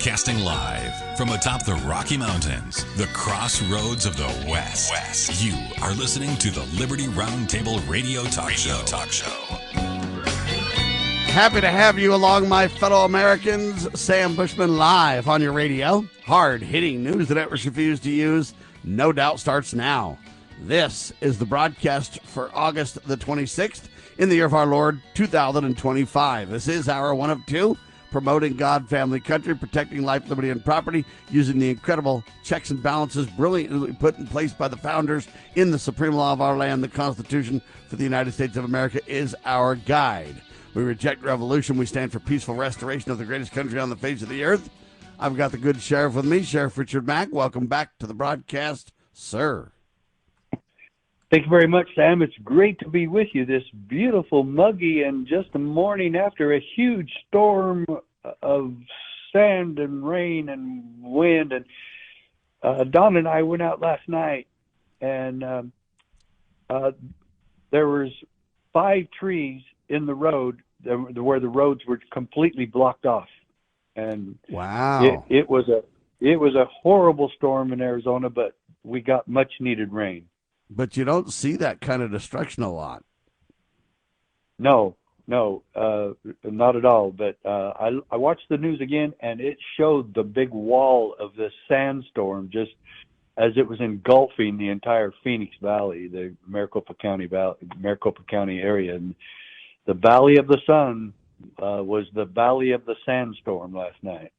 Broadcasting live from atop the Rocky Mountains, the crossroads of the West. You are listening to the Liberty RoundTable Radio Talk Show. Happy to have you along, my fellow Americans. Sam Bushman live on your radio. Hard-hitting news that others refuse to use, no doubt, starts now. This is the broadcast for August the 26th in the year of our Lord, 2025. This is hour one of two, promoting God, family, country, protecting life, liberty, and property, using the incredible checks and balances brilliantly put in place by the founders in the supreme law of our land. The Constitution for the United States of America is our guide. We reject revolution. We stand for peaceful restoration of the greatest country on the face of the earth. I've got the good sheriff with me, Sheriff Richard Mack. Welcome back to the broadcast, sir. Thank you very much, Sam. It's great to be with you this beautiful, muggy, and just the morning after a huge storm of sand and rain and wind. And Don and I went out last night, and there was 5 trees in the road where the roads were completely blocked off. And wow, it was a horrible storm in Arizona, but we got much needed rain. But you don't see that kind of destruction a lot. No, not at all. But I watched the news again, and it showed the big wall of the sandstorm just as it was engulfing the entire Phoenix Valley, the Maricopa County area. And the Valley of the Sun was the Valley of the Sandstorm last night.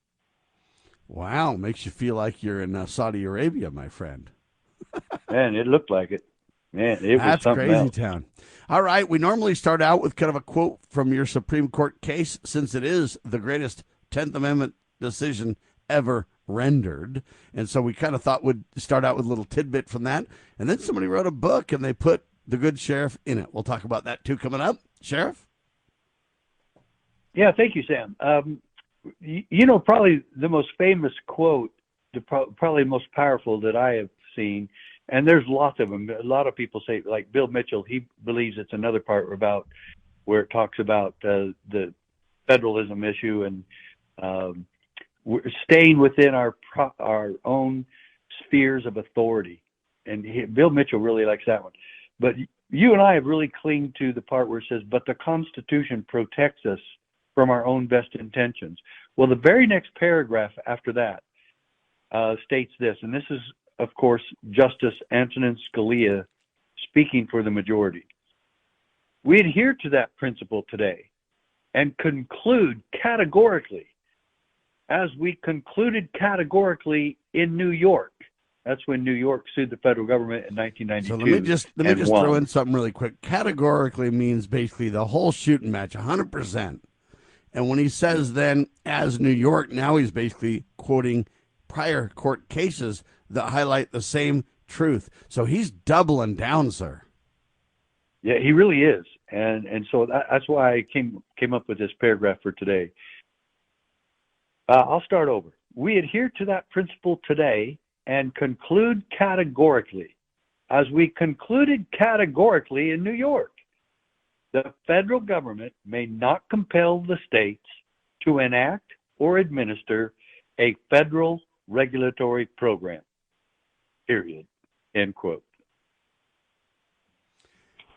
Wow, makes you feel like you're in Saudi Arabia, my friend. Man, it looked like it. Man, it was That's something crazy else. Town. All right, we normally start out with kind of a quote from your Supreme Court case, since it is the greatest 10th Amendment decision ever rendered. And so we kind of thought we'd start out with a little tidbit from that. And then somebody wrote a book, and they put the good sheriff in it. We'll talk about that, too, coming up. Sheriff? Yeah, thank you, Sam. Probably the most famous quote, probably most powerful that I have seen, and there's lots of them. A lot of people say, like Bill Mitchell, he believes it's another part about where it talks about the federalism issue and we're staying within our own spheres of authority. And Bill Mitchell really likes that one. But you and I have really clinged to the part where it says, but the Constitution protects us from our own best intentions. Well, the very next paragraph after that states this, and this is, of course, Justice Antonin Scalia speaking for the majority. We adhere to that principle today and conclude categorically, as we concluded categorically in New York. That's when New York sued the federal government in 1992. So let me just throw in something really quick. Categorically means basically the whole shooting match, 100%. And when he says then, as New York, now he's basically quoting prior court cases that highlight the same truth. So he's doubling down, sir. Yeah, he really is. And so that's why I came up with this paragraph for today. I'll start over. We adhere to that principle today and conclude categorically, as we concluded categorically in New York. The federal government may not compel the states to enact or administer a federal regulatory program, period, end quote.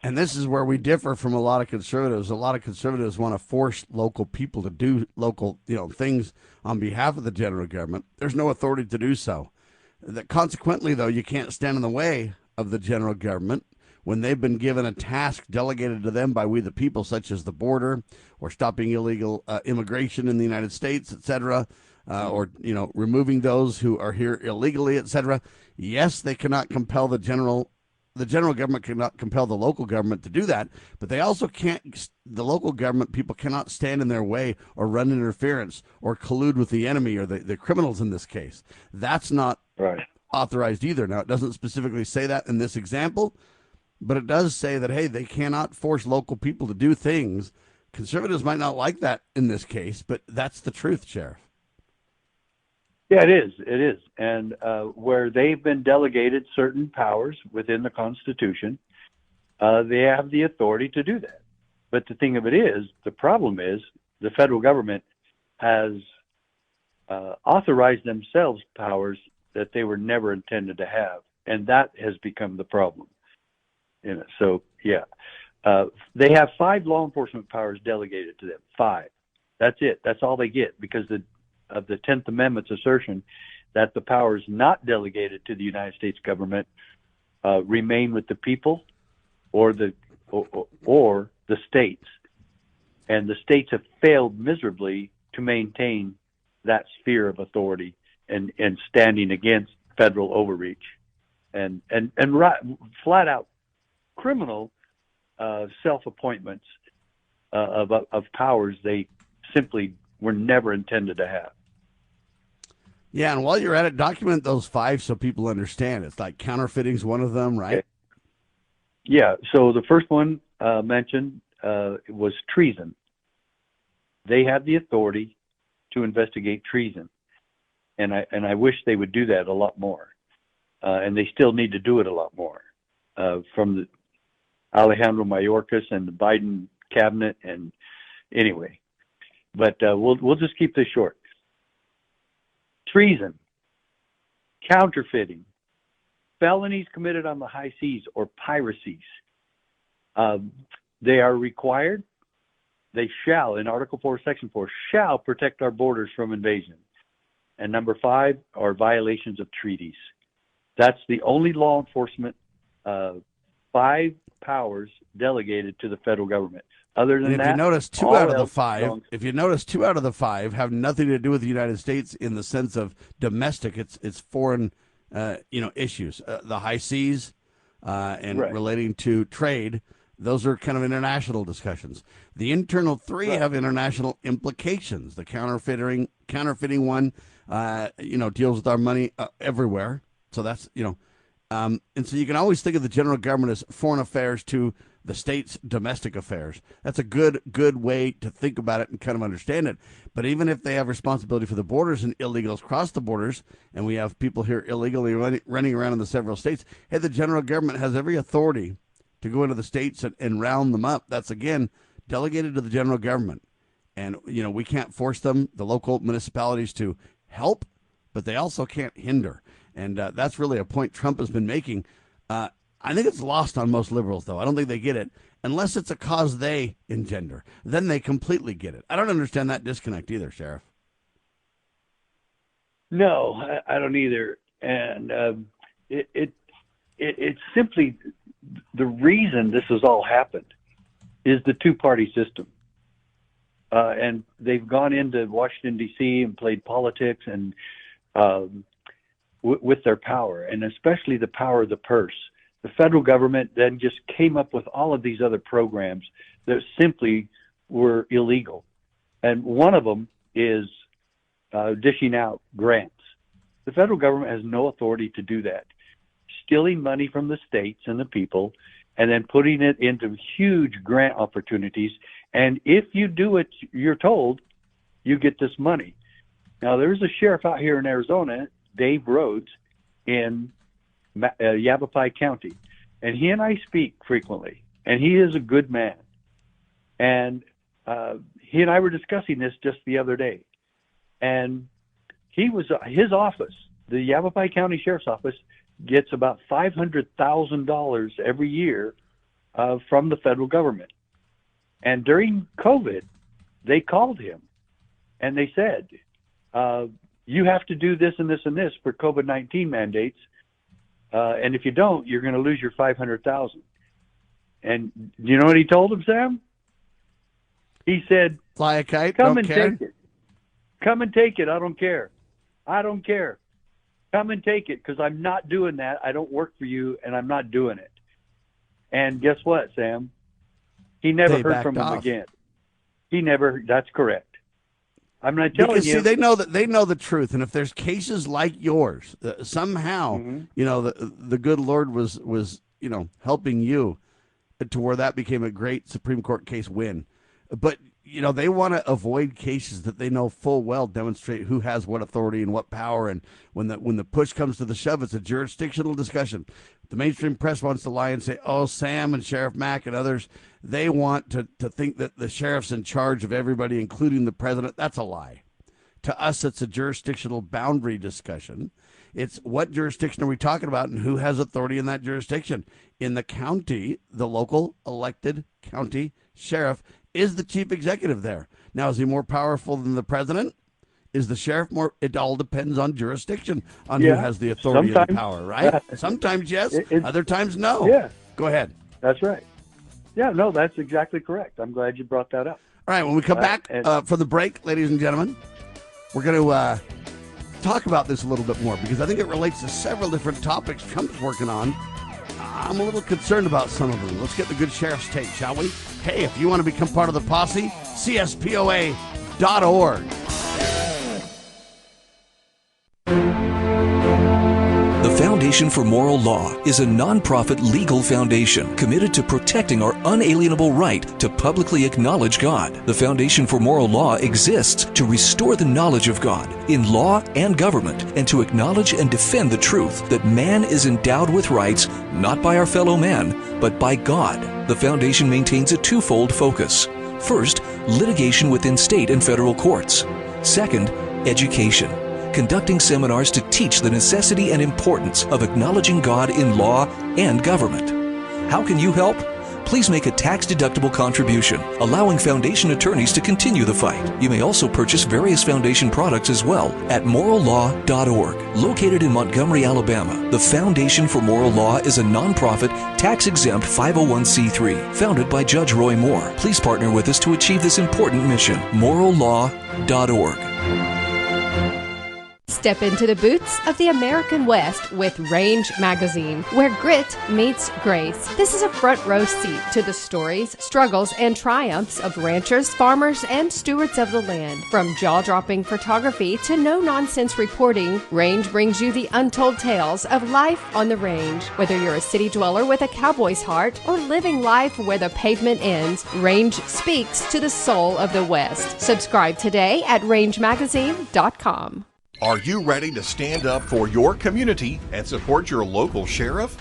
And this is where we differ from a lot of conservatives. A lot of conservatives want to force local people to do local, things on behalf of the general government. There's no authority to do so. Consequently, though, you can't stand in the way of the general government when they've been given a task delegated to them by we the people, such as the border or stopping illegal immigration in the United States, et cetera, or removing those who are here illegally, et cetera. Yes, they cannot compel the general government cannot compel the local government to do that, but they also can't, the local government people cannot stand in their way or run interference or collude with the enemy or the criminals in this case. That's not right. Authorized either. Now, it doesn't specifically say that in this example, but it does say that, hey, they cannot force local people to do things. Conservatives might not like that in this case, but that's the truth, Sheriff. Yeah, it is. And where they've been delegated certain powers within the Constitution, they have the authority to do that. But the thing of it is, the problem is the federal government has authorize themselves powers that they were never intended to have, and that has become the problem. So yeah, they have 5 law enforcement powers delegated to them. 5. That's it. That's all they get because of the 10th Amendment's assertion that the powers not delegated to the United States government remain with the people or the states, and the states have failed miserably to maintain that sphere of authority and standing against federal overreach and flat out criminal self-appointments of powers they simply were never intended to have. Yeah, and while you're at it, document those 5 so people understand. It's like counterfeiting's one of them, right? Okay. Yeah, so the first one mentioned was treason. They have the authority to investigate treason, and I wish they would do that a lot more, and they still need to do it a lot more. From the Alejandro Mayorkas and the Biden cabinet, and anyway, but we'll just keep this short. Treason, counterfeiting, felonies committed on the high seas or piracies. They are required. They shall, in Article 4, Section 4, shall protect our borders from invasion. And number 5 are violations of treaties. That's the only law enforcement 5 powers delegated to the federal government. Other than and if that, you notice, 2 out of the 5. If you notice, 2 out of the 5 have nothing to do with the United States in the sense of domestic. It's foreign, issues. The high seas and right. relating to trade. Those are kind of international discussions. The internal 3 right. have international implications. The counterfeiting one, deals with our money everywhere. So that's, and so you can always think of the general government as foreign affairs to the state's domestic affairs. That's a good way to think about it and kind of understand it. But even if they have responsibility for the borders and illegals cross the borders, and we have people here illegally running around in the several states, hey, the general government has every authority to go into the states and round them up. That's, again, delegated to the general government. And, we can't force them, the local municipalities, to help, but they also can't hinder. And that's really a point Trump has been making. I think it's lost on most liberals, though. I don't think they get it, unless it's a cause they engender. Then they completely get it. I don't understand that disconnect either, Sheriff. No, I don't either. And it's simply the reason this has all happened is the 2-party system. And they've gone into Washington, D.C. and played politics and with their power, and especially the power of the purse. The federal government then just came up with all of these other programs that simply were illegal. And one of them is dishing out grants. The federal government has no authority to do that. Stealing money from the states and the people and then putting it into huge grant opportunities. And if you do what you're told, you get this money. Now, there's a sheriff out here in Arizona, Dave Rhodes, in Yavapai County, and he and I speak frequently, and he is a good man. And he and I were discussing this just the other day, and his office, the Yavapai County Sheriff's Office, gets about $500,000 every year from the federal government. And during COVID, they called him and they said, you have to do this and this and this for COVID-19 mandates. And if you don't, you're going to lose your $500,000. And you know what he told him, Sam? He said, "Fly a kite, come don't and care. take it. Come and take it. I don't care. I don't care. Come and take it, because I'm not doing that. I don't work for you, and I'm not doing it." And guess what, Sam? He never They heard from him backed off. again. He never. That's correct. I'm not telling Because, you. see, they know the truth, and if there's cases like yours, somehow, the good Lord was helping you to where that became a great Supreme Court case win. But they want to avoid cases that they know full well demonstrate who has what authority and what power. And when the push comes to the shove, it's a jurisdictional discussion. The mainstream press wants to lie and say, "Oh, Sam and Sheriff Mack and others, they want to think that the sheriff's in charge of everybody, including the president." That's a lie. To us, it's a jurisdictional boundary discussion. It's what jurisdiction are we talking about and who has authority in that jurisdiction. In the county, the local elected county sheriff is the chief executive there. Now, is he more powerful than the president? Is the sheriff more? It all depends on jurisdiction, on who has the authority and the power, right? Sometimes yes, other times no. Yeah. Go ahead. That's right. Yeah, no, that's exactly correct. I'm glad you brought that up. All right, when we come back from the break, ladies and gentlemen, we're going to talk about this a little bit more because I think it relates to several different topics Trump's working on. I'm a little concerned about some of them. Let's get the good sheriff's take, shall we? Hey, if you want to become part of the posse, CSPOA.org. The Foundation for Moral Law is a nonprofit legal foundation committed to protecting our unalienable right to publicly acknowledge God. The Foundation for Moral Law exists to restore the knowledge of God in law and government and to acknowledge and defend the truth that man is endowed with rights not by our fellow man, but by God. The foundation maintains a twofold focus. First, litigation within state and federal courts. Second, education, conducting seminars to teach the necessity and importance of acknowledging God in law and government. How can you help? Please make a tax-deductible contribution, allowing foundation attorneys to continue the fight. You may also purchase various foundation products as well at morallaw.org. Located in Montgomery, Alabama, the Foundation for Moral Law is a nonprofit, tax-exempt 501c3 founded by Judge Roy Moore. Please partner with us to achieve this important mission. morallaw.org. Step into the boots of the American West with Range Magazine, where grit meets grace. This is a front row seat to the stories, struggles, and triumphs of ranchers, farmers, and stewards of the land. From jaw-dropping photography to no-nonsense reporting, Range brings you the untold tales of life on the range. Whether you're a city dweller with a cowboy's heart or living life where the pavement ends, Range speaks to the soul of the West. Subscribe today at rangemagazine.com. Are you ready to stand up for your community and support your local sheriff?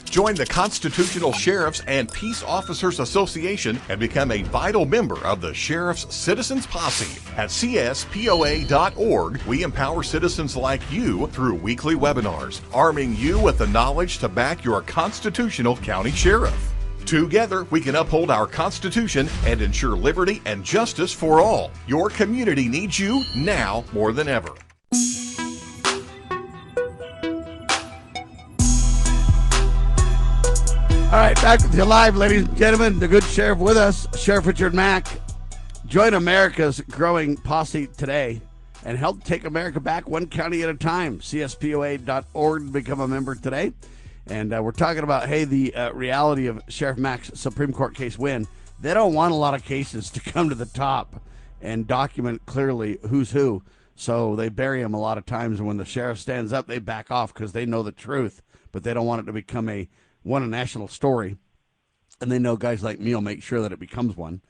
Join the Constitutional Sheriffs and Peace Officers Association and become a vital member of the Sheriff's Citizens Posse. At CSPOA.org, we empower citizens like you through weekly webinars, arming you with the knowledge to back your constitutional county sheriff. Together, we can uphold our Constitution and ensure liberty and justice for all. Your community needs you now more than ever. All right, back with you live, ladies and gentlemen. The good sheriff with us, Sheriff Richard Mack. Join America's growing posse today and help take America back one county at a time. CSPOA.org to become a member today. And we're talking about, hey, the reality of Sheriff Mack's Supreme Court case win. They don't want a lot of cases to come to the top and document clearly who's who. So they bury them a lot of times. And when the sheriff stands up, they back off because they know the truth. But they don't want it to become a national story. And they know guys like me will make sure that it becomes one.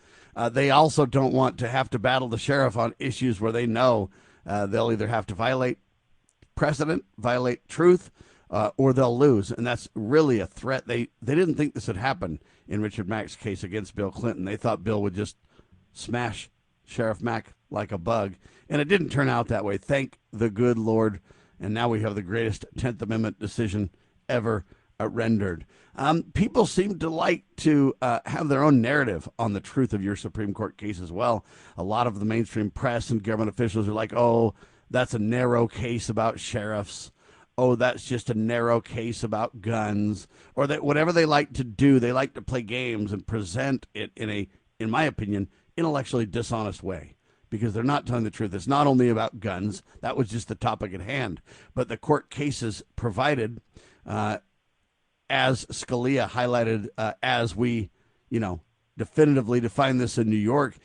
They also don't want to have to battle the sheriff on issues where they know they'll either have to violate precedent, violate truth, or they'll lose. And that's really a threat. They didn't think this would happen in Richard Mack's case against Bill Clinton. They thought Bill would just smash Sheriff Mack like a bug. And it didn't turn out that way. Thank the good Lord. And now we have the greatest 10th Amendment decision ever rendered. People seem to like to have their own narrative on the truth of your Supreme Court case as well. A lot of the mainstream press and government officials are like, oh, that's a narrow case about sheriffs. Oh, that's just a narrow case about guns. Or that whatever they like to do, they like to play games and present it in my opinion, intellectually dishonest way. Because they're not telling the truth. It's not only about guns. That was just the topic at hand. But the court cases provided, as Scalia highlighted, as we, definitively define this in New York.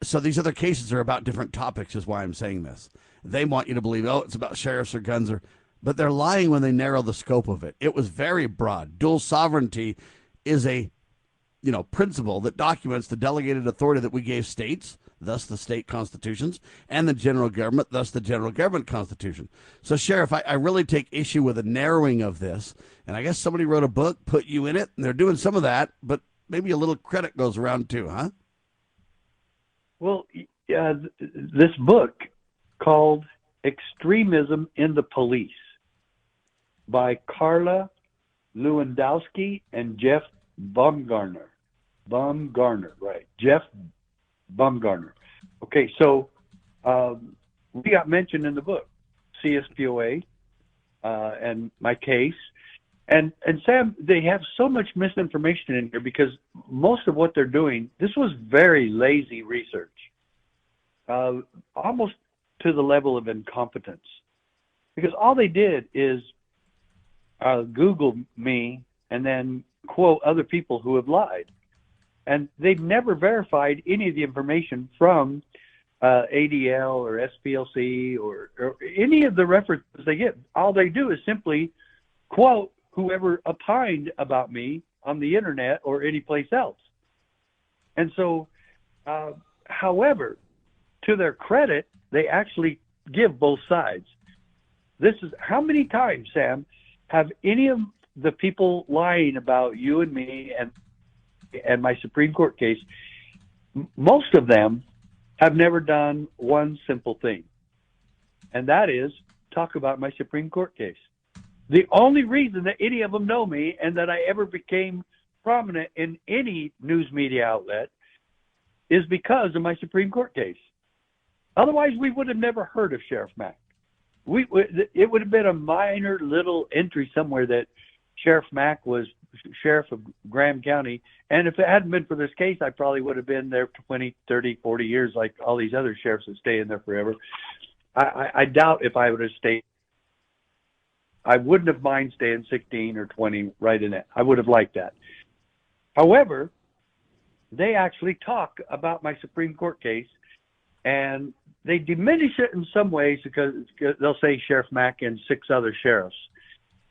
So these other cases are about different topics is why I'm saying this. They want you to believe, oh, it's about sheriffs or guns, but they're lying when they narrow the scope of it. It was very broad. Dual sovereignty is a, principle that documents the delegated authority that we gave states, thus the state constitutions, and the general government, thus the general government constitution. So, Sheriff, I really take issue with the narrowing of this, and I guess somebody wrote a book, put you in it, and they're doing some of that, but maybe a little credit goes around too, huh? Well, this book called Extremism in the Police by Carla Lewandowski and Jeff Bumgarner. Right. Jeff Bumgarner. Okay, so we got mentioned in the book, CSPOA, and my case. And Sam, they have so much misinformation in here because most of what they're doing, this was very lazy research, almost to the level of incompetence. Because all they did is Google me and then quote other people who have lied. And they've never verified any of the information from ADL or SPLC or any of the references they get. All they do is simply quote whoever opined about me on the internet or anyplace else. And so, however, to their credit, they actually give both sides. This is how many times, Sam, have any of the people lying about you and me and my Supreme Court case, most of them have never done one simple thing, and that is talk about my Supreme Court case. The only reason that any of them know me and that I ever became prominent in any news media outlet is because of my Supreme Court case. Otherwise, we would have never heard of Sheriff Mack. It would have been a minor little entry somewhere that Sheriff Mack was sheriff of Graham County. And if it hadn't been for this case, I probably would have been there 20, 30, 40 years like all these other sheriffs that stay in there forever. I doubt if I would have stayed. I wouldn't have minded staying 16 or 20 right in it. I would have liked that. However, they actually talk about my Supreme Court case, and they diminish it in some ways because they'll say Sheriff Mack and 6 other sheriffs,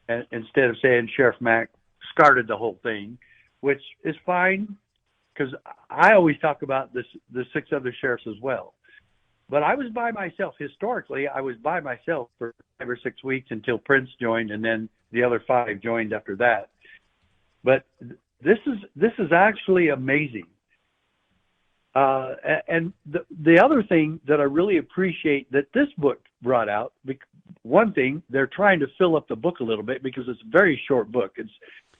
and instead of saying Sheriff Mack started the whole thing, which is fine because I always talk about the 6 other sheriffs as well. But I was by myself. Historically, I was by myself for 5 or 6 weeks until Prince joined, and then the other 5 joined after that. But this is actually amazing. And the other thing that I really appreciate that this book brought out, one thing, they're trying to fill up the book a little bit because it's a very short book. It's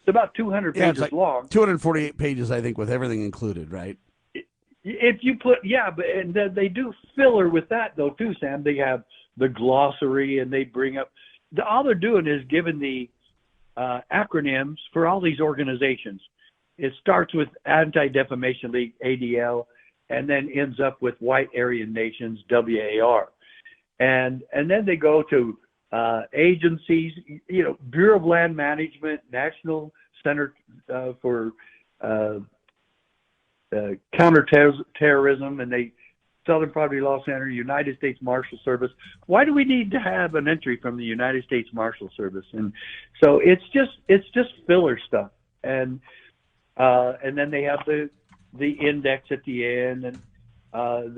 about 200 pages long. 248 pages, I think, with everything included, right? If you put, and they do filler with that though too, Sam. They have the glossary and they bring up, all they're doing is giving the acronyms for all these organizations. It starts with Anti-Defamation League, ADL, and then ends up with White Aryan Nations, WAR. And then they go to agencies, Bureau of Land Management, National Center for Counterterrorism, and Southern Poverty Law Center, United States Marshal Service. Why do we need to have an entry from the United States Marshal Service? And so it's just filler stuff. And then they have the index at the end, and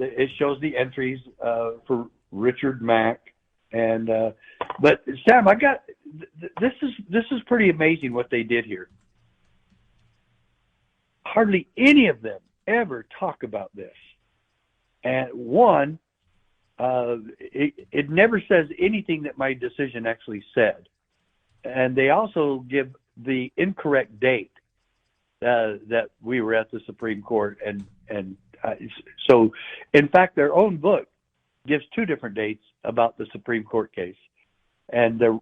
it shows the entries for Richard Mack. And but Sam, this is pretty amazing what they did here. Hardly any of them ever talk about this. And one, it never says anything that my decision actually said. And they also give the incorrect date that we were at the Supreme Court. And so, in fact, their own book gives 2 different dates about the Supreme Court case. And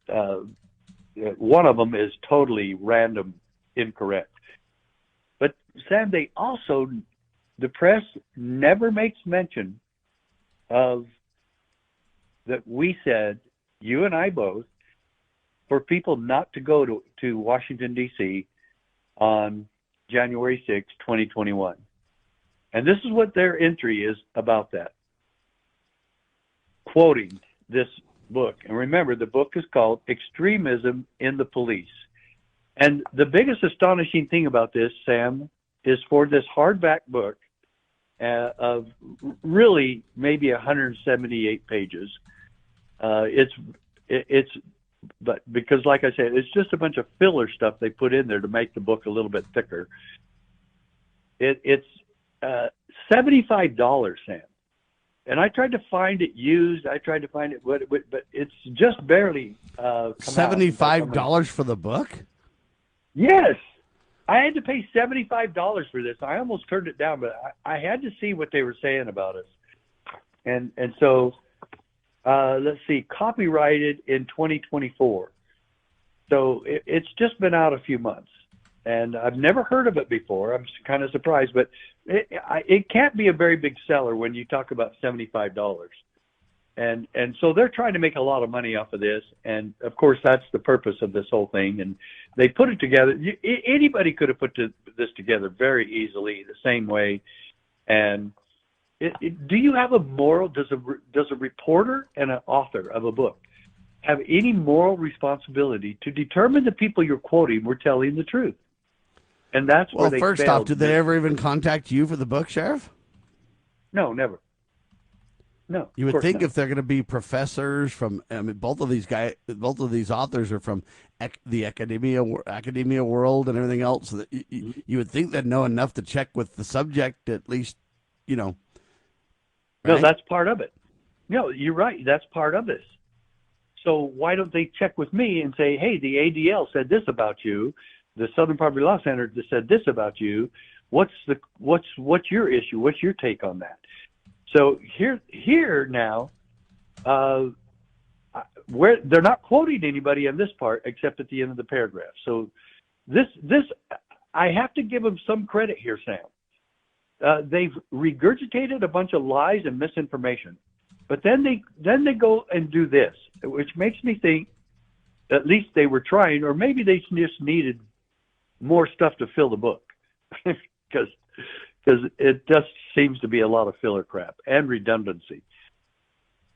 one of them is totally random, incorrect. But Sam, the press never makes mention of that we said, you and I both, for people not to go to Washington, D.C. on January 6, 2021. And this is what their entry is about that. Quoting this book. And remember, the book is called Extremism in the Police. And the biggest astonishing thing about this, Sam, is for this hardback book of really maybe 178 pages. But because, like I said, it's just a bunch of filler stuff they put in there to make the book a little bit thicker. It's $75, Sam. And I tried to find it used. I tried to find it, but it's just barely come $75 for the book? Yes. I had to pay $75 for this. I almost turned it down, but I had to see what they were saying about us. And so, let's see, copyrighted in 2024. So it's just been out a few months. And I've never heard of it before. I'm kind of surprised, but it can't be a very big seller when you talk about $75. And so they're trying to make a lot of money off of this. And of course, that's the purpose of this whole thing. And they put it together. Anybody could have put this together very easily, the same way. And do you have a moral? Does a reporter and an author of a book have any moral responsibility to determine the people you're quoting were telling the truth? And that's where they first failed. off, did they ever even contact you for the book, Sheriff? No, never. No. You would think if they're going to be professors from, I mean, both of these authors are from the academia world and everything else. That you would think they'd know enough to check with the subject, at least, Right? No, that's part of it. No, you're right. That's part of this. So why don't they check with me and say, hey, the ADL said this about you. The Southern Poverty Law Center said this about you. What's your issue? What's your take on that? So here now, where they're not quoting anybody in this part except at the end of the paragraph. So this I have to give them some credit here, Sam. They've regurgitated a bunch of lies and misinformation, but then they go and do this, which makes me think at least they were trying, or maybe they just needed more stuff to fill the book, because it just seems to be a lot of filler crap and redundancy.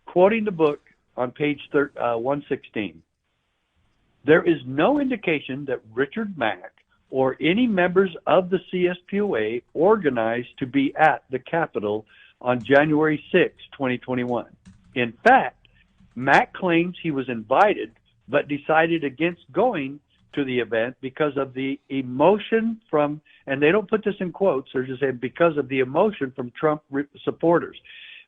Quoting the book on page 116, there is no indication that Richard Mack or any members of the CSPOA organized to be at the Capitol on January 6, 2021. In fact, Mack claims he was invited but decided against going to the event because of the emotion from, and they don't put this in quotes, they're just saying because of the emotion from Trump supporters.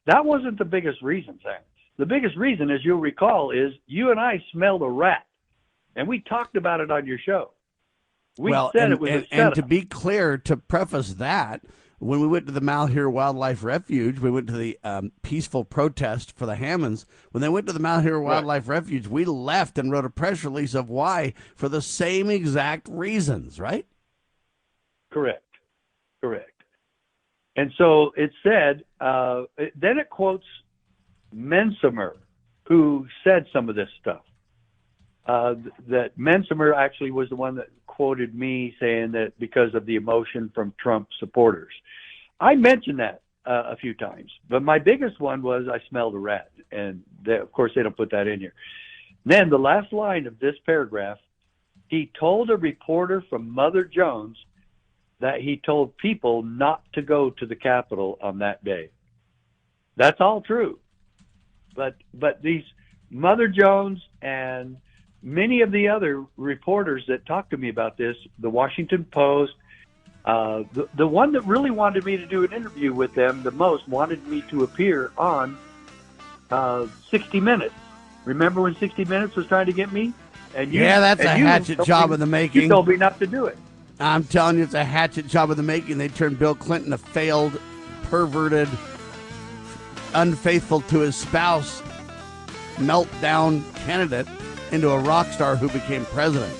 That wasn't the biggest reason, Sam. The biggest reason, as you'll recall, is you and I smelled a rat, and we talked about it on your show. We said it was a setup. And to be clear, to preface that, when we went to the Malheur Wildlife Refuge, we went to the peaceful protest for the Hammonds. When they went to the Malheur Wildlife Refuge, we left and wrote a press release of why, for the same exact reasons, right? Correct. And so it said, then it quotes Mensimer, who said some of this stuff. That Mensimer actually was the one that quoted me saying that because of the emotion from Trump supporters. I mentioned that a few times, but my biggest one was I smelled a rat, and of course they don't put that in here. Then the last line of this paragraph, he told a reporter from Mother Jones that he told people not to go to the Capitol on that day. That's all true, but these Mother Jones and many of the other reporters that talked to me about this, the Washington Post, the one that really wanted me to do an interview with them the most wanted me to appear on 60 Minutes. Remember when 60 Minutes was trying to get me? And that's a hatchet job in the making. You told me not to do it. I'm telling you, it's a hatchet job in the making. They turned Bill Clinton, a failed, perverted, unfaithful to his spouse, meltdown candidate, into a rock star who became president.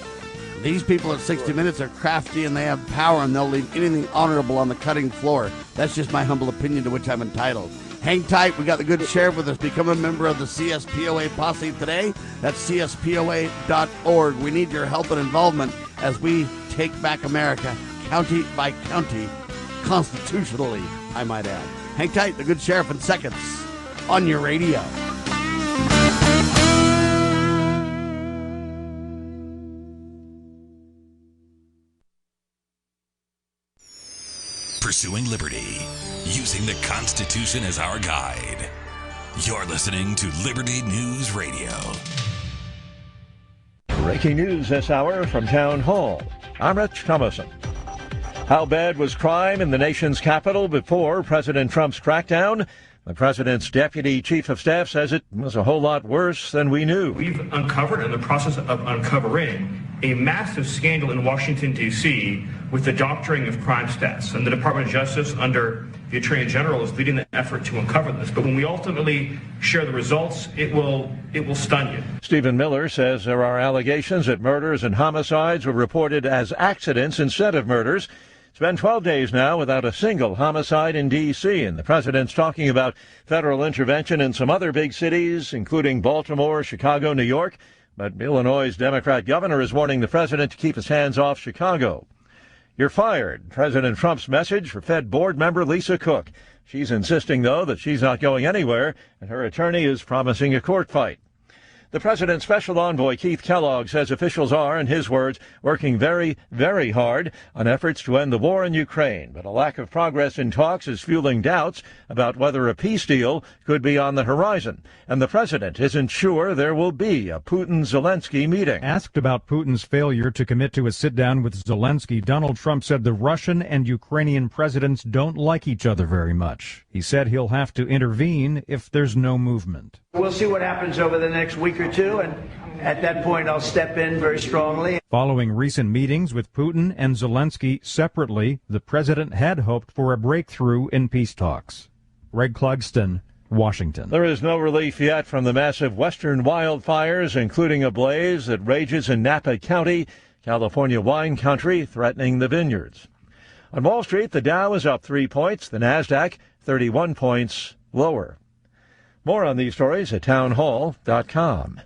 These people at 60 Minutes are crafty and they have power, and they'll leave anything honorable on the cutting floor. That's just my humble opinion, to which I'm entitled. Hang tight. We got the good sheriff with us. Become a member of the CSPOA posse today. That's CSPOA.org. We need your help and involvement as we take back America, county by county, constitutionally, I might add. Hang tight. The good sheriff in seconds on your radio. Pursuing liberty, using the Constitution as our guide. You're listening to Liberty News Radio. Breaking news this hour from Town Hall. I'm Rich Thomason. How bad was crime in the nation's capital before President Trump's crackdown? The president's deputy chief of staff says it was a whole lot worse than we knew. We've uncovered, in the process of uncovering, a massive scandal in Washington, D.C. with the doctoring of crime stats. And the Department of Justice, under the Attorney General, is leading the effort to uncover this. But when we ultimately share the results, it will stun you. Stephen Miller says there are allegations that murders and homicides were reported as accidents instead of murders. It's been 12 days now without a single homicide in D.C., and the president's talking about federal intervention in some other big cities, including Baltimore, Chicago, New York. But Illinois' Democrat governor is warning the president to keep his hands off Chicago. You're fired. President Trump's message for Fed board member Lisa Cook. She's insisting, though, that she's not going anywhere, and her attorney is promising a court fight. The president's special envoy, Keith Kellogg, says officials are, in his words, working very, very hard on efforts to end the war in Ukraine. But a lack of progress in talks is fueling doubts about whether a peace deal could be on the horizon. And the president isn't sure there will be a Putin-Zelensky meeting. Asked about Putin's failure to commit to a sit-down with Zelensky, Donald Trump said the Russian and Ukrainian presidents don't like each other very much. He said he'll have to intervene if there's no movement. We'll see what happens over the next week or two, and at that point I'll step in very strongly. Following recent meetings with Putin and Zelensky separately, the president had hoped for a breakthrough in peace talks. Greg Clugston, Washington. There is no relief yet from the massive western wildfires, including a blaze that rages in Napa County, California wine country, threatening the vineyards. On Wall Street, the Dow is up 3 points, the Nasdaq 31 points lower. More on these stories at townhall.com.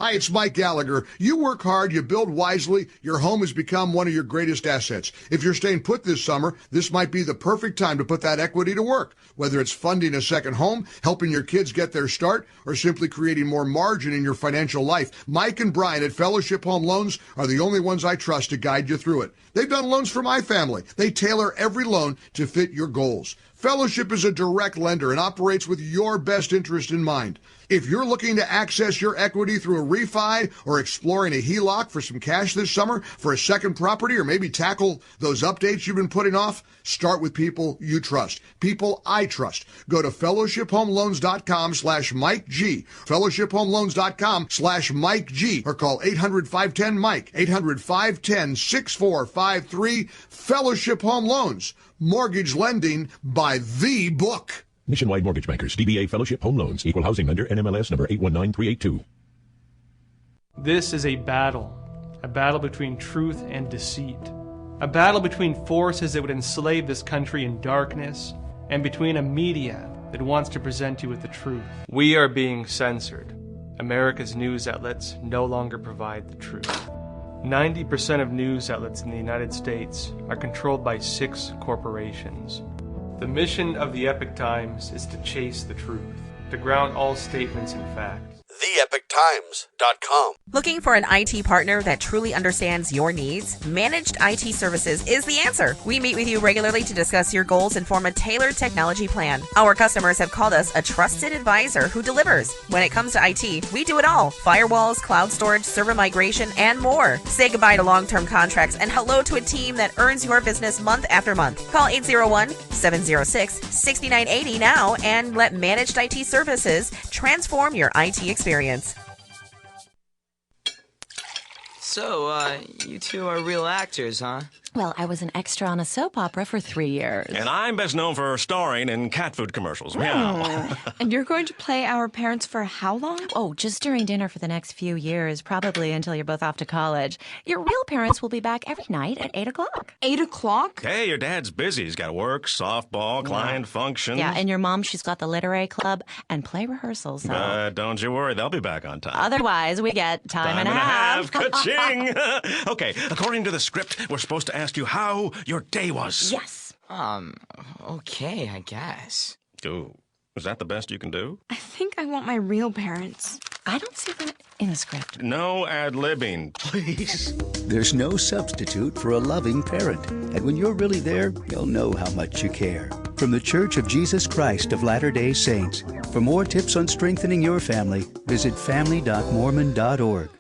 Hi, it's Mike Gallagher. You work hard, you build wisely, your home has become one of your greatest assets. If you're staying put this summer, this might be the perfect time to put that equity to work. Whether it's funding a second home, helping your kids get their start, or simply creating more margin in your financial life, Mike and Brian at Fellowship Home Loans are the only ones I trust to guide you through it. They've done loans for my family. They tailor every loan to fit your goals. Fellowship is a direct lender and operates with your best interest in mind. If you're looking to access your equity through a refi or exploring a HELOC for some cash this summer for a second property, or maybe tackle those updates you've been putting off, start with people you trust. People I trust. Go to fellowshiphomeloans.com/Mike G. fellowshiphomeloans.com/Mike G. or call 800-510-MIKE. 800-510-6453. Fellowship Home Loans. Mortgage lending by the book. Nationwide Mortgage Bankers, DBA Fellowship Home Loans, Equal Housing Lender, NMLS number 819382. This is a battle between truth and deceit, a battle between forces that would enslave this country in darkness, and between a media that wants to present you with the truth. We are being censored. America's news outlets no longer provide the truth. 90% of news outlets in the United States are controlled by 6 corporations. The mission of the Epoch Times is to chase the truth, to ground all statements in fact. TheEpochTimes.com. Looking for an IT partner that truly understands your needs? Managed IT Services is the answer. We meet with you regularly to discuss your goals and form a tailored technology plan. Our customers have called us a trusted advisor who delivers. When it comes to IT, we do it all. Firewalls, cloud storage, server migration, and more. Say goodbye to long-term contracts and hello to a team that earns your business month after month. Call 801-706-6980 now and let Managed IT Services transform your IT experience. So, you two are real actors, huh? Well, I was an extra on a soap opera for 3 years. And I'm best known for starring in cat food commercials. Meow. And you're going to play our parents for how long? Oh, just during dinner for the next few years, probably until you're both off to college. Your real parents will be back every night at 8 o'clock. 8 o'clock? Hey, your dad's busy. He's got work, softball, client functions. Yeah, and your mom, she's got the literary club and play rehearsals. So. Don't you worry. They'll be back on time. Otherwise, we get time and a half. Ka-ching! Okay, according to the script, we're supposed to ask you how your day was. Yes. Okay, I guess. Ooh, is that the best you can do? I think I want my real parents. I don't see that in the script. No ad-libbing, please. There's no substitute for a loving parent. And when you're really there, you'll know how much you care. From the Church of Jesus Christ of Latter-day Saints. For more tips on strengthening your family, visit family.mormon.org.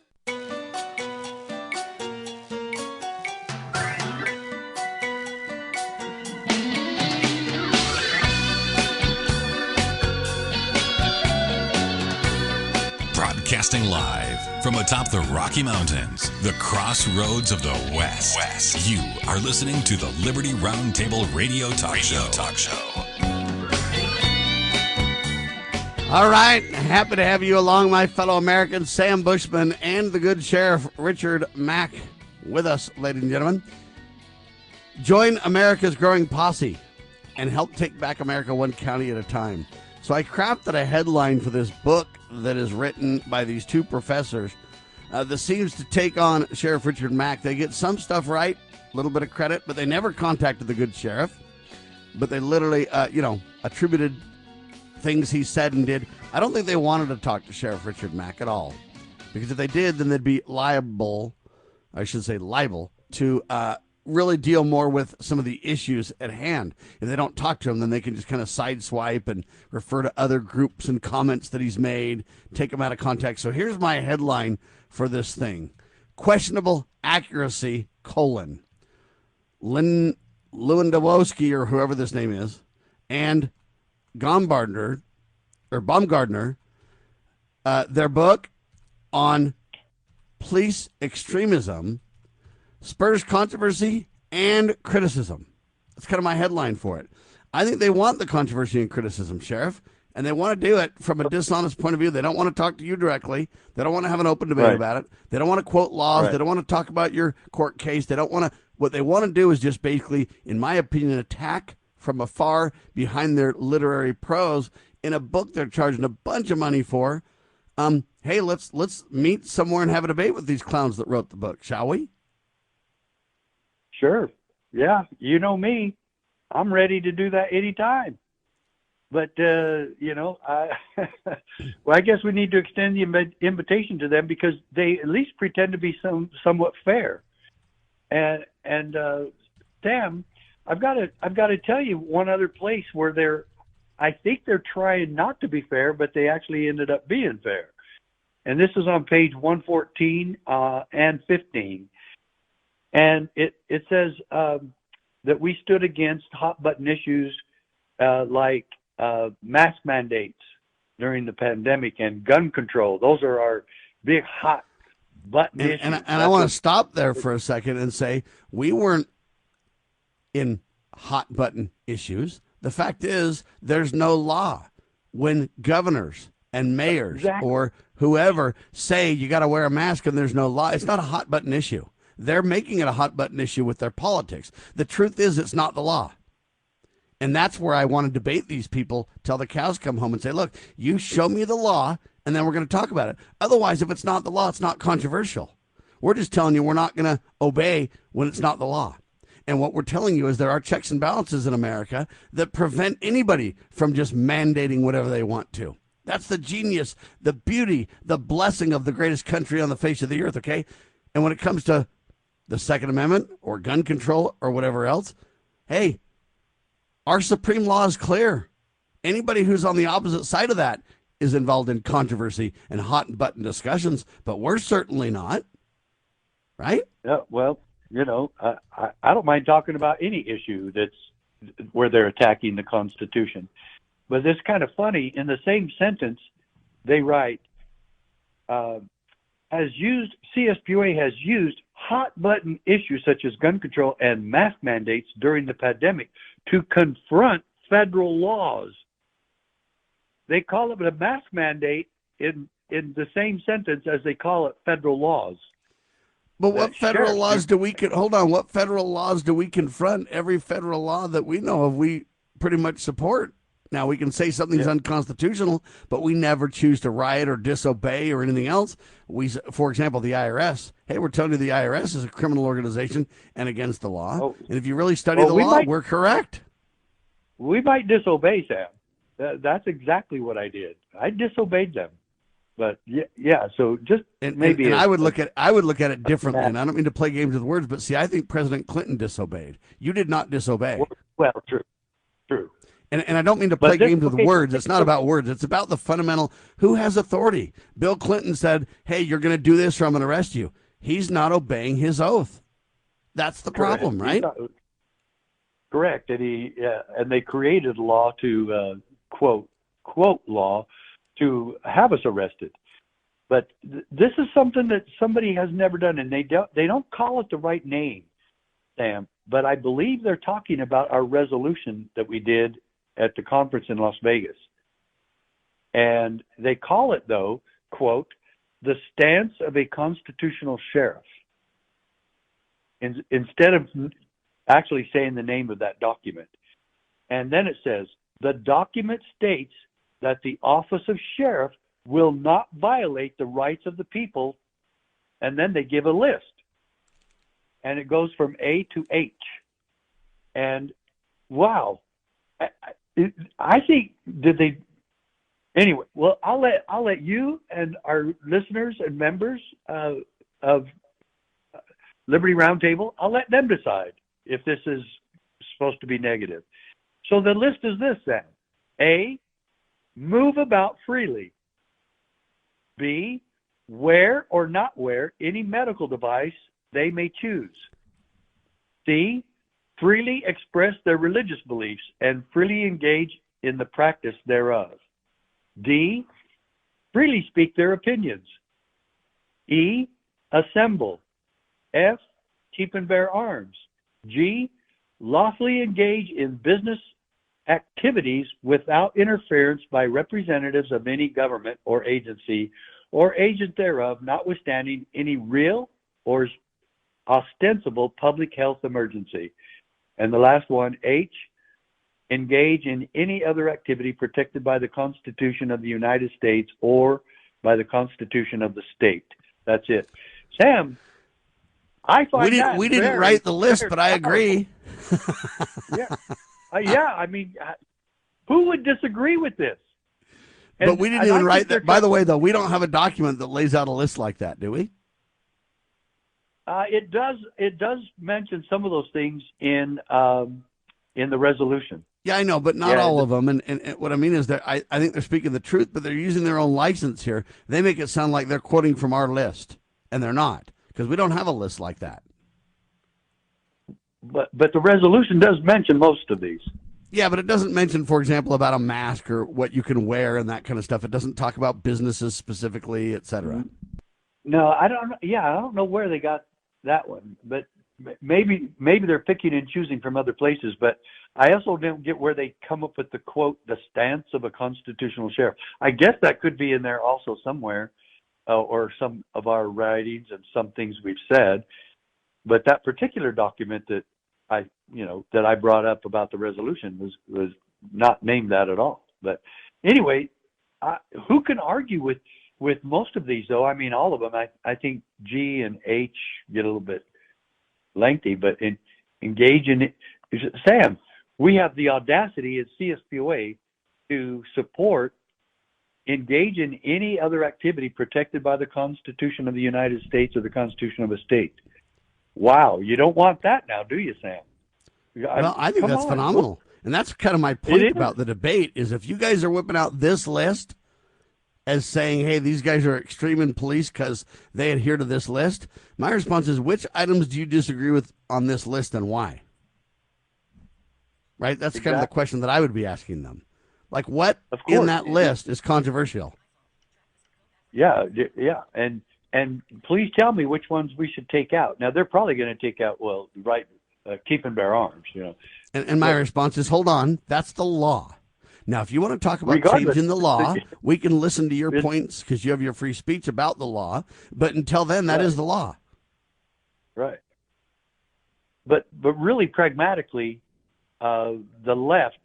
Broadcasting live from atop the Rocky Mountains, the crossroads of the West. You are listening to the Liberty RoundTable Radio Talk Show. All right, happy to have you along, my fellow Americans. Sam Bushman and the good Sheriff Richard Mack with us, ladies and gentlemen. Join America's growing posse and help take back America one county at a time. So I crafted a headline for this book that is written by these two professors that seems to take on Sheriff Richard Mack. They get some stuff right, a little bit of credit, but they never contacted the good sheriff. But they literally, attributed things he said and did. I don't think they wanted to talk to Sheriff Richard Mack at all, because if they did, then they'd be liable to really deal more with some of the issues at hand. If they don't talk to him, then they can just kind of sideswipe and refer to other groups and comments that he's made, take them out of context. So here's my headline for this thing: questionable accuracy, Lewandowski, or whoever this name is, and Bumgarner, their book on police extremism spurs controversy and criticism. That's kind of my headline for it. I think they want the controversy and criticism, Sheriff, and they want to do it from a dishonest point of view. They don't want to talk to you directly. They don't want to have an open debate about it. They don't want to quote laws. Right. They don't want to talk about your court case. They don't want to. What they want to do is just basically, in my opinion, attack from afar behind their literary prose in a book they're charging a bunch of money for. Hey, let's meet somewhere and have a debate with these clowns that wrote the book, shall we? Sure. Yeah, you know me. I'm ready to do that anytime. But, I guess we need to extend the invitation to them, because they at least pretend to be somewhat fair. And Sam, I've got to tell you one other place where I think they're trying not to be fair, but they actually ended up being fair. And this is on page 114 and 15. And it says that we stood against hot button issues like mask mandates during the pandemic and gun control. Those are our big hot button issues. And I want to stop there for a second and say we weren't in hot button issues. The fact is there's no law. When governors and mayors or whoever say you got to wear a mask and there's no law, it's not a hot button issue. They're making it a hot button issue with their politics. The truth is it's not the law. And that's where I want to debate these people till the cows come home and say, look, you show me the law and then we're going to talk about it. Otherwise, if it's not the law, it's not controversial. We're just telling you we're not going to obey when it's not the law. And what we're telling you is there are checks and balances in America that prevent anybody from just mandating whatever they want to. That's the genius, the beauty, the blessing of the greatest country on the face of the earth, okay? And when it comes to the Second Amendment or gun control or whatever else, hey, our supreme law is clear. Anybody who's on the opposite side of that is involved in controversy and hot button discussions, but we're certainly not, right? Yeah, well, I don't mind talking about any issue that's where they're attacking the Constitution. But it's kind of funny. In the same sentence, they write, CSPUA has used hot button issues such as gun control and mask mandates during the pandemic to confront federal laws. They call it a mask mandate in the same sentence as they call it federal laws. But what federal laws do we what federal laws do we confront? Every federal law that we know of, we pretty much support. Now, we can say something's unconstitutional, but we never choose to riot or disobey or anything else. For example, the IRS. Hey, we're telling you the IRS is a criminal organization and against the law. Oh. And if you really study the law, we're correct. We might disobey, Sam. That's exactly what I did. I disobeyed them. But so just maybe. And I would look at it differently. And I don't mean to play games with words, but see, I think President Clinton disobeyed. You did not disobey. Well, true. And I don't mean to play games with words. It's not about words. It's about the fundamental, who has authority? Bill Clinton said, hey, you're going to do this or I'm going to arrest you. He's not obeying his oath. That's the problem, right? Correct. And they created a law to, quote law, to have us arrested. But this is something that somebody has never done, and they don't call it the right name, Sam. But I believe they're talking about our resolution that we did at the conference in Las Vegas. And they call it, though, quote, the stance of a constitutional sheriff, instead of actually saying the name of that document. And then it says, the document states that the office of sheriff will not violate the rights of the people. And then they give a list. And it goes from A to H. And wow, I think, did they? Anyway, well, I'll let you and our listeners and members of Liberty Roundtable, I'll let them decide if this is supposed to be negative. So the list is this then: A, move about freely. B, wear or not wear any medical device they may choose. C, freely express their religious beliefs and freely engage in the practice thereof. D, freely speak their opinions. E, assemble. F, keep and bear arms. G, lawfully engage in business activities without interference by representatives of any government or agency or agent thereof, notwithstanding any real or ostensible public health emergency. And the last one, H, engage in any other activity protected by the Constitution of the United States or by the Constitution of the state. That's it. Sam, I find we didn't write the list, but I agree. Yeah, I mean, who would disagree with this? But we didn't even write that. By the way, though, we don't have a document that lays out a list like that, do we? It does mention some of those things in the resolution. Yeah, I know, but not all of them. And what I mean is that I think they're speaking the truth, but they're using their own license here. They make it sound like they're quoting from our list, and they're not, because we don't have a list like that. But the resolution does mention most of these. Yeah, but it doesn't mention, for example, about a mask or what you can wear and that kind of stuff. It doesn't talk about businesses specifically, et cetera. No, I don't. Yeah, I don't know where they got that one, but maybe they're picking and choosing from other places. But I also don't get where they come up with the quote, the stance of a constitutional sheriff. I guess that could be in there also somewhere, or some of our writings and some things we've said. But that particular document that I brought up about the resolution was not named that at all. But anyway, who can argue with most of these, though? I mean, all of them. I think G and H get a little bit lengthy, but engage in it. Sam, we have the audacity at CSPOA to support engage in any other activity protected by the Constitution of the United States or the Constitution of a state. Wow, you don't want that now, do you, Sam? Well, I think that's phenomenal. And that's kind of my point about the debate is if you guys are whipping out this list as saying, hey, these guys are extreme in police because they adhere to this list, my response is, which items do you disagree with on this list and why? Right? That's kind of the question that I would be asking them. Like, what in that list is controversial? Yeah. And please tell me which ones we should take out. Now, they're probably going to take out, keep and bear arms, And my response is, hold on, that's the law. Now, if you want to talk about changing the law, we can listen to your points because you have your free speech about the law. But until then, that is the law. Right. But really pragmatically, the left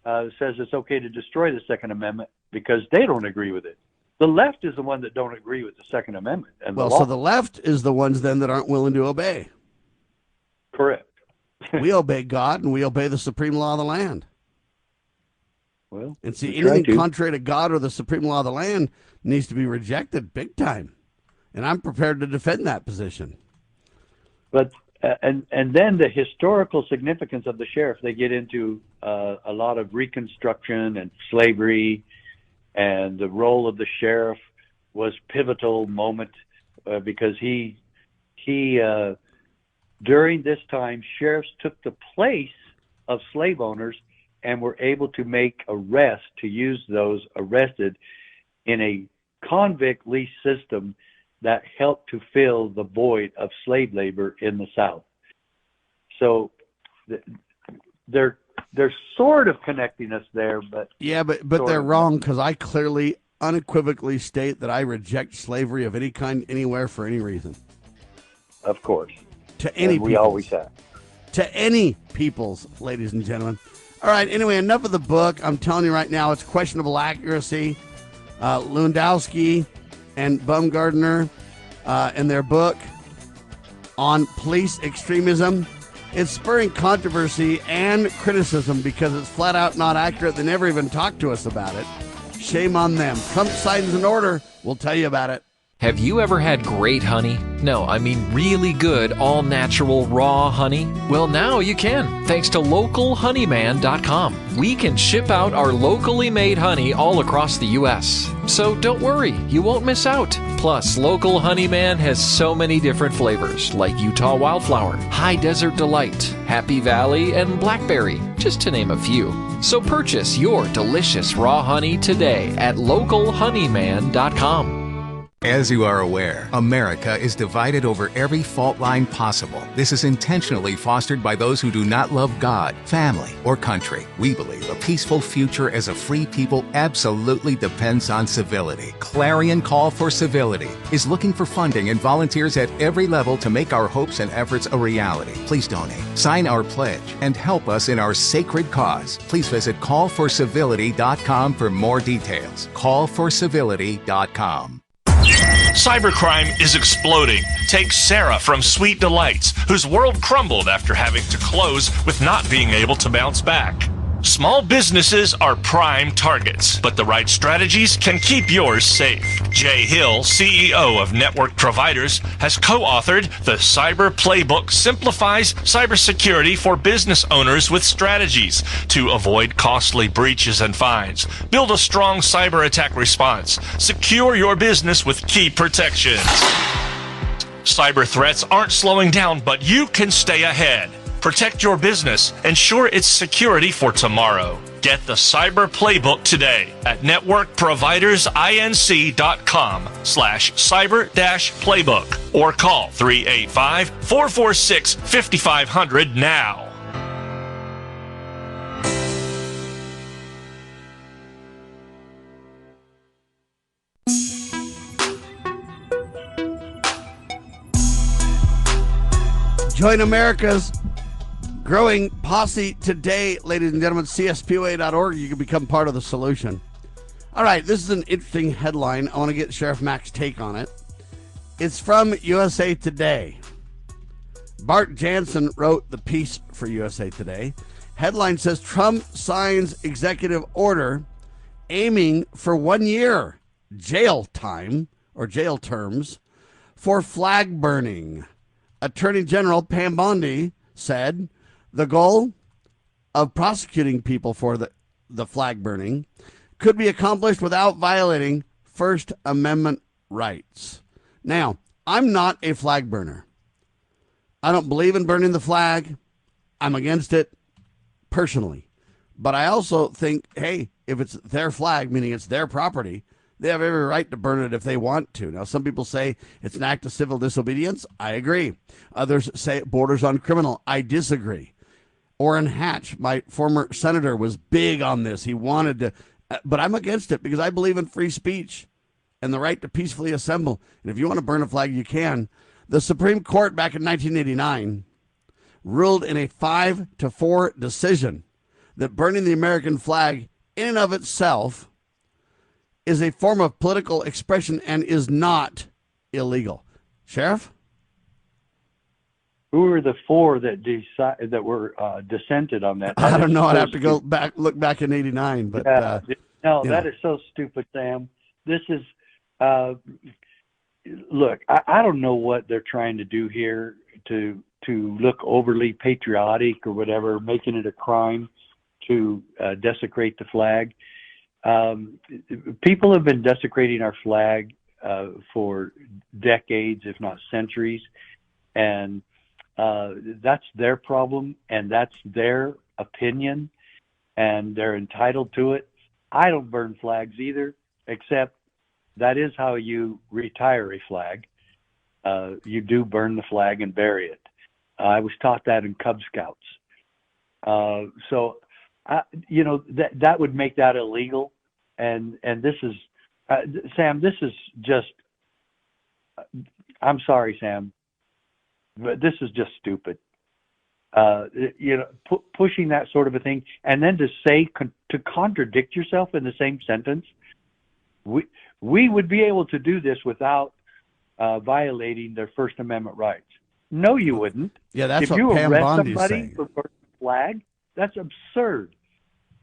says it's okay to destroy the Second Amendment because they don't agree with it. The left is the one that don't agree with the Second Amendment. And so the left is the ones then that aren't willing to obey. Correct. We obey God and we obey the supreme law of the land. Well, and see, anything contrary to God or the supreme law of the land needs to be rejected big time. And I'm prepared to defend that position. But and then the historical significance of the sheriff, they get into a lot of Reconstruction and slavery, and the role of the sheriff was pivotal moment because he during this time, sheriffs took the place of slave owners and were able to make arrests, to use those arrested in a convict lease system that helped to fill the void of slave labor in the South. So they're sort of connecting us there, but but they're wrong, because I clearly, unequivocally state that I reject slavery of any kind, anywhere, for any reason. Of course, to any we always have. To any peoples, ladies and gentlemen. All right, anyway, enough of the book. I'm telling you right now, it's questionable accuracy. Lewandowski and Bumgarner in their book on police extremism. It's spurring controversy and criticism because it's flat out not accurate. They never even talked to us about it. Shame on them. Trump signs an order. We'll tell you about it. Have you ever had great honey? No, I mean really good, all-natural, raw honey? Well, now you can, thanks to localhoneyman.com. We can ship out our locally made honey all across the U.S. So don't worry, you won't miss out. Plus, Local Honeyman has so many different flavors, like Utah Wildflower, High Desert Delight, Happy Valley, and Blackberry, just to name a few. So purchase your delicious raw honey today at localhoneyman.com. As you are aware, America is divided over every fault line possible. This is intentionally fostered by those who do not love God, family, or country. We believe a peaceful future as a free people absolutely depends on civility. Clarion Call for Civility is looking for funding and volunteers at every level to make our hopes and efforts a reality. Please donate, sign our pledge, and help us in our sacred cause. Please visit callforcivility.com for more details. Callforcivility.com. Cybercrime is exploding. Take Sarah from Sweet Delights, whose world crumbled after having to close with not being able to bounce back. Small businesses are prime targets, but the right strategies can keep yours safe. Jay Hill, CEO of Network Providers, has co-authored The Cyber Playbook Simplifies Cybersecurity for Business Owners with Strategies to avoid costly breaches and fines. Build a strong cyber attack response. Secure your business with key protections. Cyber threats aren't slowing down, but you can stay ahead. Protect your business. Ensure its security for tomorrow. Get the Cyber Playbook today at networkprovidersinc.com/cyber-playbook or call 385-446-5500 now. Join America's growing posse today, ladies and gentlemen. CSPOA.org. You can become part of the solution. All right, this is an interesting headline. I want to get Sheriff Mack's take on it. It's from USA Today. Bart Jansen wrote the piece for USA Today. Headline says, Trump signs executive order aiming for 1 year jail time or jail terms for flag burning. Attorney General Pam Bondi said the goal of prosecuting people for the flag burning could be accomplished without violating First Amendment rights. Now, I'm not a flag burner. I don't believe in burning the flag. I'm against it personally. But I also think, hey, if it's their flag, meaning it's their property, they have every right to burn it if they want to. Now, some people say it's an act of civil disobedience. I agree. Others say it borders on criminal. I disagree. Orrin Hatch, my former senator, was big on this. He wanted to, but I'm against it because I believe in free speech and the right to peacefully assemble. And if you want to burn a flag, you can. The Supreme Court back in 1989 ruled in a 5-4 decision that burning the American flag in and of itself is a form of political expression and is not illegal. Sheriff? Who were the four that were dissented on that? I don't know. I'd have to go back, look back in '89. But that is so stupid, Sam. This is look. I don't know what they're trying to do here to look overly patriotic or whatever, making it a crime to desecrate the flag. People have been desecrating our flag for decades, if not centuries, and that's their problem, and that's their opinion, and they're entitled to it. I don't burn flags either, except that is how you retire a flag. You do burn the flag and bury it. I was taught that in Cub Scouts. That would make that illegal. And this is, Sam, this is just, I'm sorry, Sam, but this is just stupid. Pushing that sort of a thing, and then to contradict yourself in the same sentence. We would be able to do this without violating their First Amendment rights. No, you wouldn't. Yeah, that's if what you Pam arrest Bondi's somebody saying. for burning the flag, that's absurd.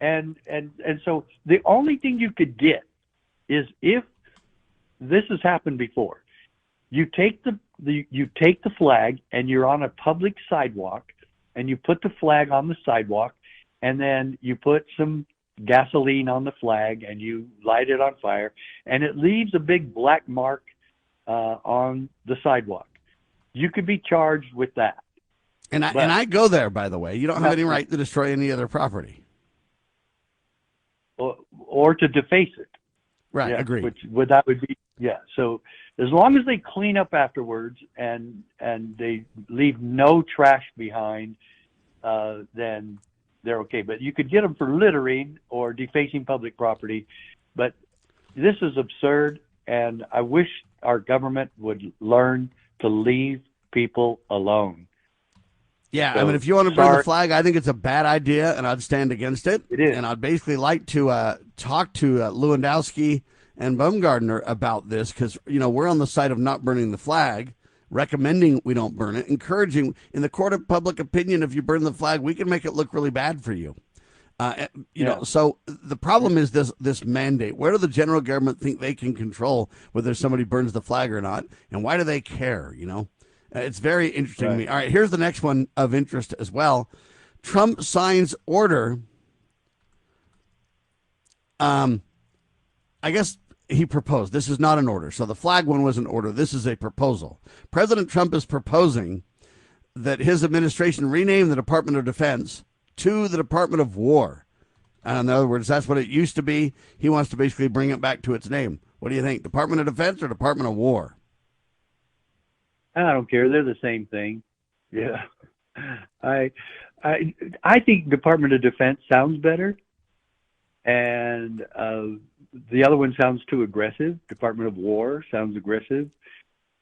And so the only thing you could get is, if this has happened before, you take the flag and you're on a public sidewalk and you put the flag on the sidewalk, and then you put some gasoline on the flag and you light it on fire, and it leaves a big black mark on the sidewalk. You could be charged with that. And I go there, by the way. You don't have any right to destroy any other property. Or to deface it. Right, yeah, agreed. That would be, yeah. So as long as they clean up afterwards and they leave no trash behind, then they're okay. But you could get them for littering or defacing public property. But this is absurd, and I wish our government would learn to leave people alone. Yeah, So, I mean, if you want to burn the flag, I think it's a bad idea, and I'd stand against it. It is. And I'd basically like to talk to Lewandowski and Bumgarner about this, because, we're on the side of not burning the flag, recommending we don't burn it, encouraging, in the court of public opinion, if you burn the flag, we can make it look really bad for you. So the problem is this mandate. Where do the general government think they can control whether somebody burns the flag or not? And why do they care, It's very interesting to me. All right, here's the next one of interest as well. Trump signs order. I guess he proposed. This is not an order. So the flag one was an order. This is a proposal. President Trump is proposing that his administration rename the Department of Defense to the Department of War. In other words, that's what it used to be. He wants to basically bring it back to its name. What do you think? Department of Defense or Department of War? I don't care. They're the same thing. Yeah. I think Department of Defense sounds better, and the other one sounds too aggressive. Department of War sounds aggressive,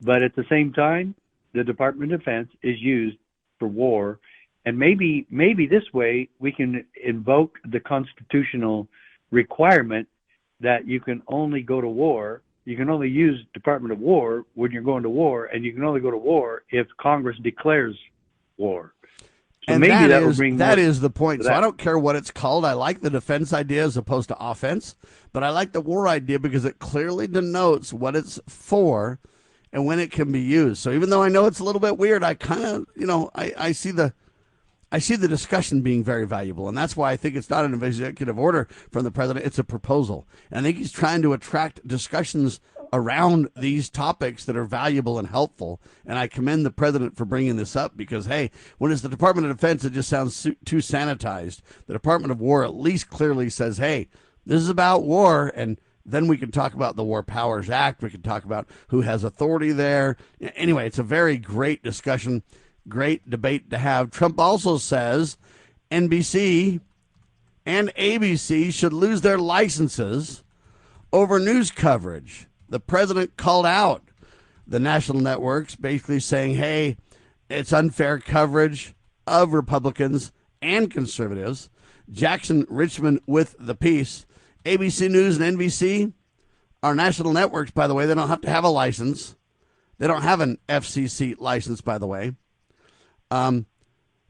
but at the same time, the Department of Defense is used for war, and maybe this way we can invoke the constitutional requirement that you can only go to war. You can only use Department of War when you're going to war, and you can only go to war if Congress declares war. So and maybe that is the point. So I don't care what it's called. I like the defense idea as opposed to offense, but I like the war idea because it clearly denotes what it's for and when it can be used. So even though I know it's a little bit weird, I kind of, I see the discussion being very valuable, and that's why I think it's not an executive order from the president. It's a proposal. And I think he's trying to attract discussions around these topics that are valuable and helpful. And I commend the president for bringing this up because, hey, when it's the Department of Defense, it just sounds too sanitized. The Department of War at least clearly says, hey, this is about war, and then we can talk about the War Powers Act. We can talk about who has authority there. Anyway, it's a very great discussion. Great debate to have. Trump also says NBC and ABC should lose their licenses over news coverage. The president called out the national networks, basically saying, hey, it's unfair coverage of Republicans and conservatives. Jackson Richmond with the piece. ABC News and NBC are national networks, by the way. They don't have to have a license. They don't have an FCC license, by the way.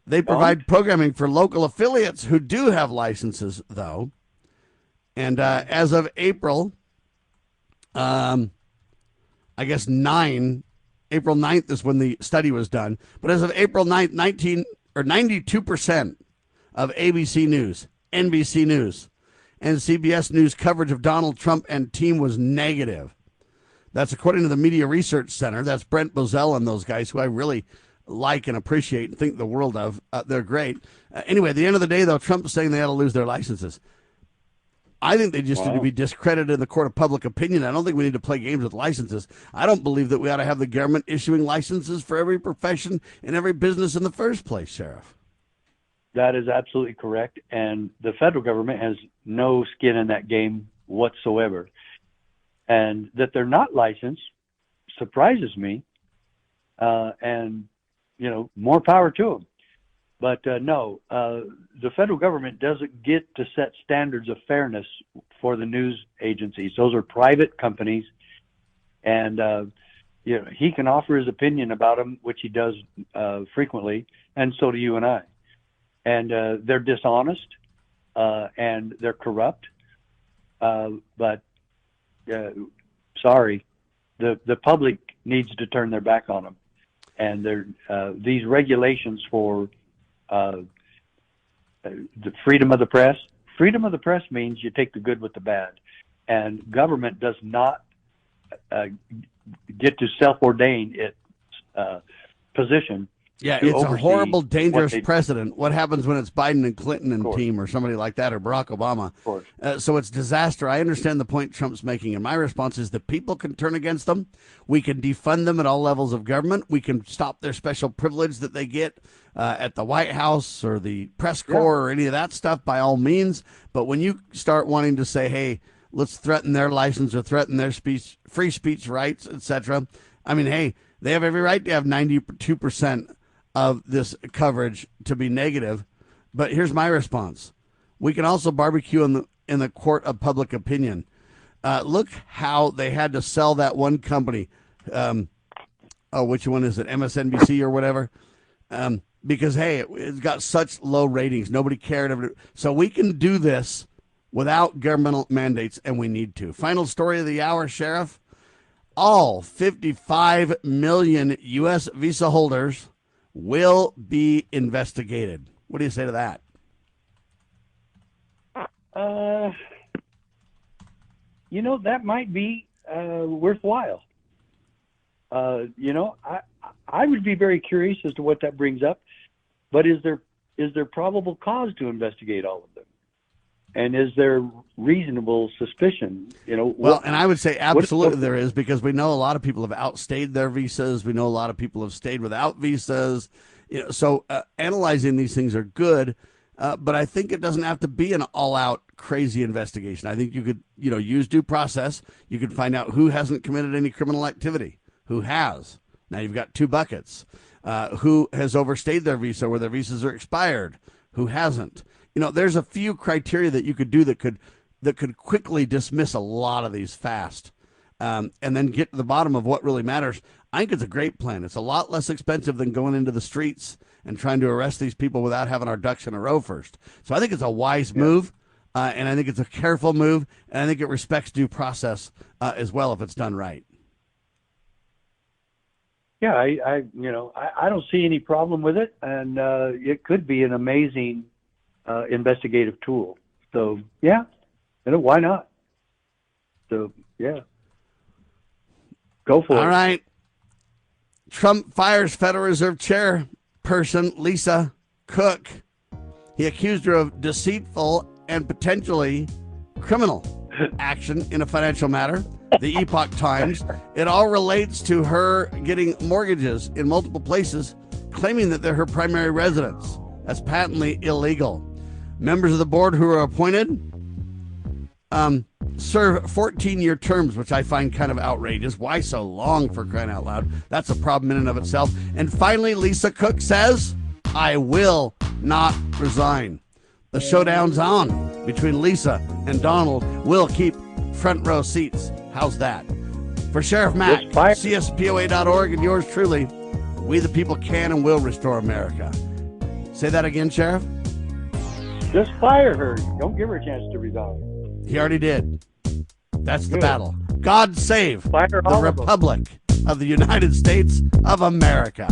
They provide programming for local affiliates who do have licenses, though. And as of April, I guess April 9th is when the study was done. But as of April 9th, 92% of ABC News, NBC News, and CBS News coverage of Donald Trump and team was negative. That's according to the Media Research Center. That's Brent Bozell and those guys who I really like and appreciate and think the world of. They're great. Anyway, at the end of the day, though, Trump is saying they ought to lose their licenses. I think they just need to be discredited in the court of public opinion. I don't think we need to play games with licenses. I don't believe that we ought to have the government issuing licenses for every profession and every business in the first place, Sheriff. That is absolutely correct. And the federal government has no skin in that game whatsoever. And that they're not licensed surprises me. And, more power to them. But no, the federal government doesn't get to set standards of fairness for the news agencies. Those are private companies. And, he can offer his opinion about them, which he does frequently, and so do you and I. And they're dishonest and they're corrupt. But sorry, the public needs to turn their back on them. And these regulations for the freedom of the press. Freedom of the press means you take the good with the bad. And government does not get to self-ordain its position. Yeah, it's a horrible, dangerous precedent. What happens when it's Biden and Clinton and team or somebody like that, or Barack Obama? So it's disaster. I understand the point Trump's making, and my response is that people can turn against them. We can defund them at all levels of government. We can stop their special privilege that they get at the White House or the press corps or any of that stuff, by all means. But when you start wanting to say, hey, let's threaten their license or threaten their speech, free speech rights, etc., I mean, hey, they have every right to have 92% of this coverage to be negative. But here's my response. We can also barbecue in the court of public opinion. Look how they had to sell that one company. Which one is it? MSNBC or whatever? Because, hey, it's got such low ratings. Nobody cared. So we can do this without governmental mandates, and we need to. Final story of the hour, Sheriff. All 55 million U.S. visa holders will be investigated. What do you say to that? That might be worthwhile. I would be very curious as to what that brings up. But is there probable cause to investigate all of them? And is there reasonable suspicion? Well, and I would say absolutely there is, because we know a lot of people have outstayed their visas. We know a lot of people have stayed without visas. So analyzing these things are good, but I think it doesn't have to be an all-out crazy investigation. I think you could, use due process. You could find out who hasn't committed any criminal activity, who has. Now you've got two buckets. Who has overstayed their visa, where their visas are expired, who hasn't. There's a few criteria that you could do that could quickly dismiss a lot of these fast, and then get to the bottom of what really matters. I think it's a great plan. It's a lot less expensive than going into the streets and trying to arrest these people without having our ducks in a row first. So I think it's a wise move, and I think it's a careful move, and I think it respects due process as well if it's done right. Yeah, I don't see any problem with it, and it could be an amazing investigative tool. So yeah, why not? So yeah, go for it. All right. Trump fires Federal Reserve chairperson Lisa Cook. He accused her of deceitful and potentially criminal action in a financial matter. The Epoch Times. It all relates to her getting mortgages in multiple places, claiming that they're her primary residence. That's patently illegal. Members of the board who are appointed serve 14-year terms, which I find kind of outrageous. Why so long, for crying out loud? That's a problem in and of itself. And finally, Lisa Cook says, I will not resign. The showdown's on between Lisa and Donald. We'll keep front row seats. How's that? For Sheriff Mack, CSPOA.org, and yours truly, we the people can and will restore America. Say that again, Sheriff? Just fire her. Don't give her a chance to resign. He already did. That's the battle. God save the Republic of the United States of America.